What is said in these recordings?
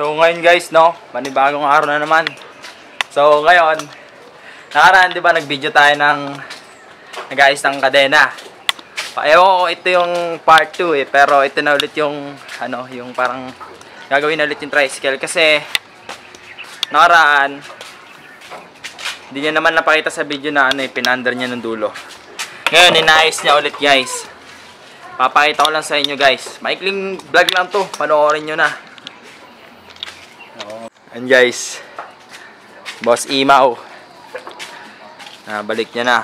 So ngayon guys, no, panibagong araw na naman. So ngayon, nakaraan di ba nag-video tayo ng nag-ayos ng kadena. Ewan ko, ito yung part 2 pero ito na ulit yung ano, yung parang gagawin na ulit yung tricycle kasi nakaraan hindi niya naman napakita sa video na ano, pinander niya ng dulo. Ngayon, inaayos niya ulit guys. Papakita ko lang sa inyo guys. Maikling vlog lang to, panoorin nyo na. And guys, Boss Imaw, balik niya na.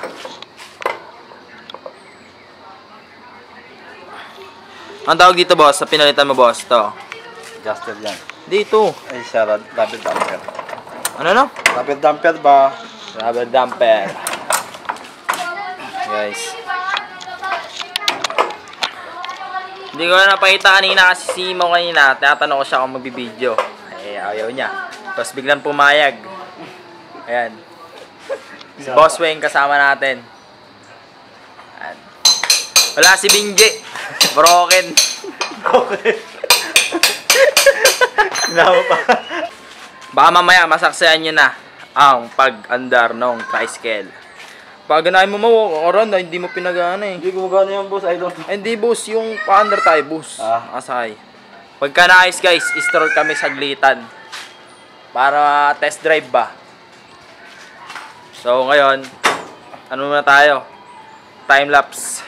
Ang tawag dito boss, sa pinalitan mo boss, to? Adjuster yan. Dito. Ay siya, rubber damper. Ano no? Rubber damper ba? Rubber damper. Guys. Hindi ko na napakita kanina kasi si Imaw kanina. Tinatanong ko siya kung magbibideo. Ayaw niya. Tapos biglang pumayag. Ayan. Si Boss Wayne kasama natin. Ayan. Wala si Binje. Broken. Broken. Sinawa pa. Baka mamaya masaksayan nyo na ang pag-andar ng tricycle. Pag ganahin mo oran na hindi mo pinagana eh. Hindi gumagana yung boss, idol. Hindi boss, yung pa-under tayo boss. Asay. Pagka naayos guys, istroll kami saglitan. Para test drive ba. So ngayon, ano muna tayo? Time lapse.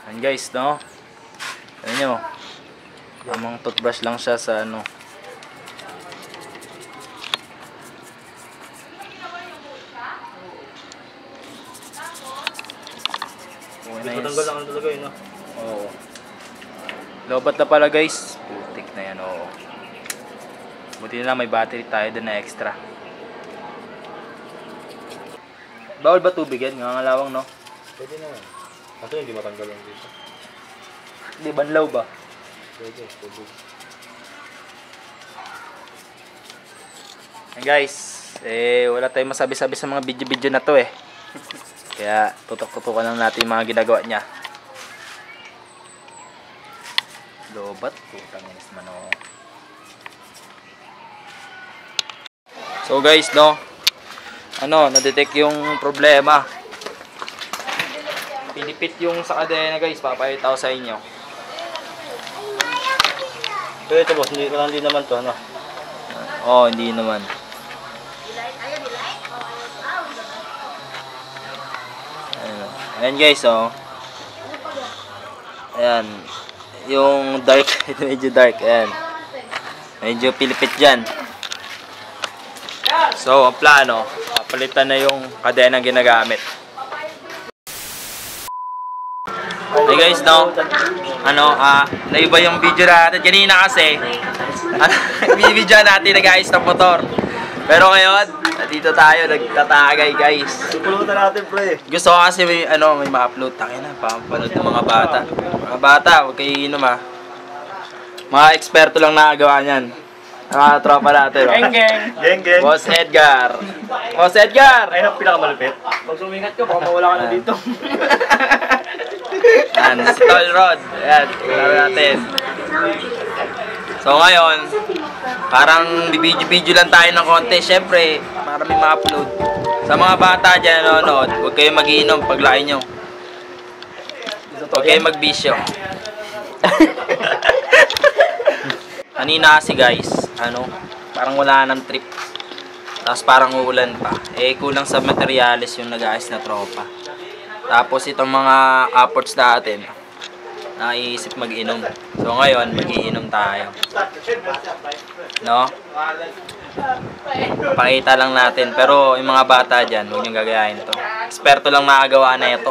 Ayan guys, no? Ayan nyo. Lamang toothbrush lang siya sa ano. Patanggal lang talaga yun, no? Oo. Lobat na pala guys. Putik na yan, oo. Buti na lang may battery tayo doon na extra. Bawal ba tubig yan? Ngangalawang, no? Pwede naman. Kaso hindi matanggal lang dito. Hindi, banlaw ba? Pwede. Hey guys, wala tayong masabi-sabi sa mga video-video na to eh. Kaya tutok-tutukan lang natin yung mga ginagawa niya. Lobat, putang inis man oh. So guys, no, na-detect yung problema. Pinipit yung sa kadena guys, papakita ko sa inyo. Pero ito boss, hindi naman to, ano? Oo, hindi naman. Ayan guys, oh. Ayan. Yung dark, ito medyo dark, ayan. Medyo pilipit dyan. So, ang plano, papalitan na yung kadena ginagamit. Hey guys, no, naiba yung video natin kanina kasi video natin nag-ayos ng motor, pero ngayon dito tayo nagtatagay guys. Pulutan natin pre. Gusto ko kasi may ma-upload tayo na papanood ng mga bata, huwag kayo inom mga eksperto lang nakagawa niyan, mga tropa natin. Geng. Boss Edgar, Ayun ang pinakamalupit. Pag sumingat ka baka mawala ka na dito. Yan, si Tol Rod. Ayan, tingnan natin. So ngayon, parang bibidyo-video lang tayo ng konti. Siyempre, para may ma-upload. Sa mga bata dyan nanonood, huwag kayong mag-iinom paglaki nyo. Huwag kayong magbisyo. Kanina kasi guys, parang wala nang trip. Tapos parang uulan pa. Kulang sa materyales yung nag-aayos na tropa. Tapos itong mga upwards natin, naiisip mag-inom. So ngayon, mag-iinom tayo. No? Pakita lang natin. Pero yung mga bata dyan, huwag niyong gagayahin to. Eksperto lang makagawa na ito.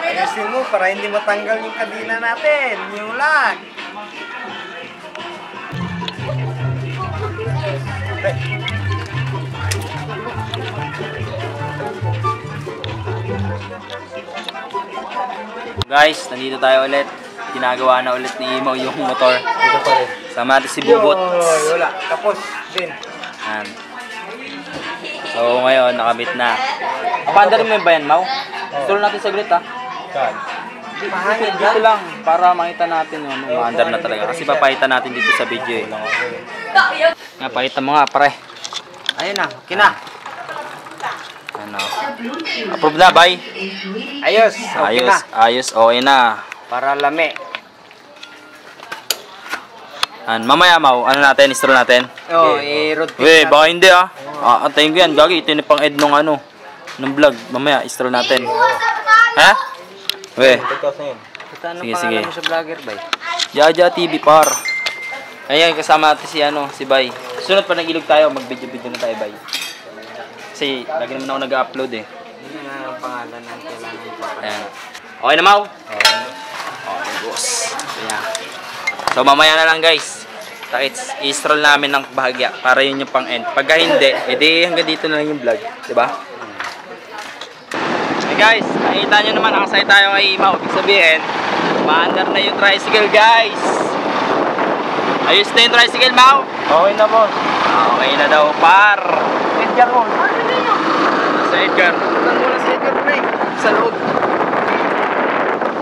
Ayusin mo para hindi matanggal yung kadena natin. Yung lag. Guys, nandito tayo ulit. Ginagawa na ulit ni Imaw yung motor. Ito pa rin. Sama natin si Bubot. Wala. Tapos din. Yan. So ngayon, nakabit na. Kapanda rin mo yung bayan, Mau? Tuloy natin saglit ha. Mahangin Dito lang, para makita natin yung maandar na talaga. Kasi papakita natin dito sa video eh. Nga, pakita mo nga, pare. Ayun na. Kina. Ano? Approve na, bye. Ayos. Okay Ayos, na. ayos, okay na. Para lami. Mamaya, Mau, ano natin, install natin? Oo, i-road trip Weh, natin. baka hindi ah. Antayin ko yan, gagi, ito yung pang-ed nung ng vlog. Mamaya, install natin. Ha? Weh. Ito ano Sige, pangalan sige. mo sa vlogger, bay? Jaja TV par. Ayan, kasama natin si Bay. Sunod pa nag-ilog tayo, mag-video-video na tayo, Bay. Kasi lagi naman ako nag-upload eh. Yun na ang pangalan ng kailangan pa. Ayan. Okay na, Mau? Okay, boss. Ayan. So, mamaya na lang, guys. Takits, i-stroll namin ng bahagya para yun yung pang-end. Pagka hindi, edi hanggang dito na lang yung vlog. Diba? Hey guys, nakita nyo naman, nakasay tayo kay Imaw. Ibig sabihin, maandar na yung tricycle, guys. Ayos na yung tricycle, Mau? Okay na, boss. Okay na daw, par. Edgar mo. Sa Edgar. Saan mo na si Edgar, pre? Sa loob.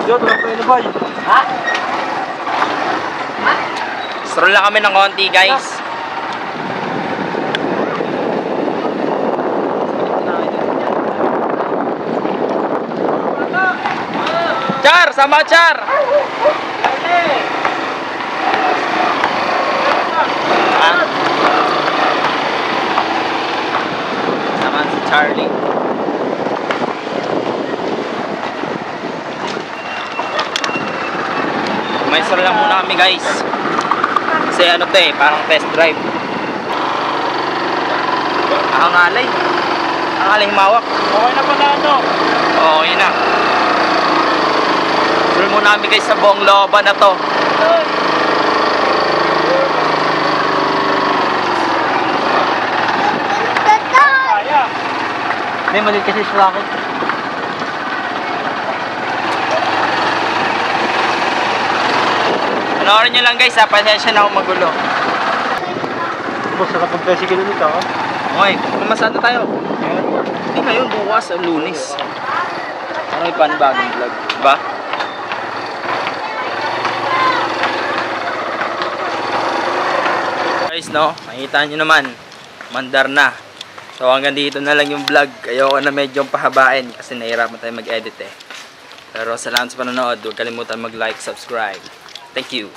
Diyo, tulad ko yun, boy. Ha? Stroll lang kami ng konti, guys. Char! Sama Char! Sama si Charlie. May stroll lang muna kami, guys. Kasi ano to eh, parang test drive. Hangalay. Hangalay mawak. Okay na pala, ano? Okay na. Stroll muna kami guys sa buong looban na to. Kaya. May maliit kasi sa akin. Panoorin nyo lang guys ha, pasensya na ako magulo. Boss, nakapag-tricycle ulit ako. Okay, kumasada tayo. Hindi ngayon, bukas, Lunes. Ano yung panibagong vlog, diba? Guys, no, makikita nyo naman, mandar na. So hanggang dito na lang yung vlog. Ayoko na medyo pahabain kasi nahirapan tayo mag-edit eh. Pero salamat sa panonood. Huwag kalimutan mag-like, subscribe. Thank you.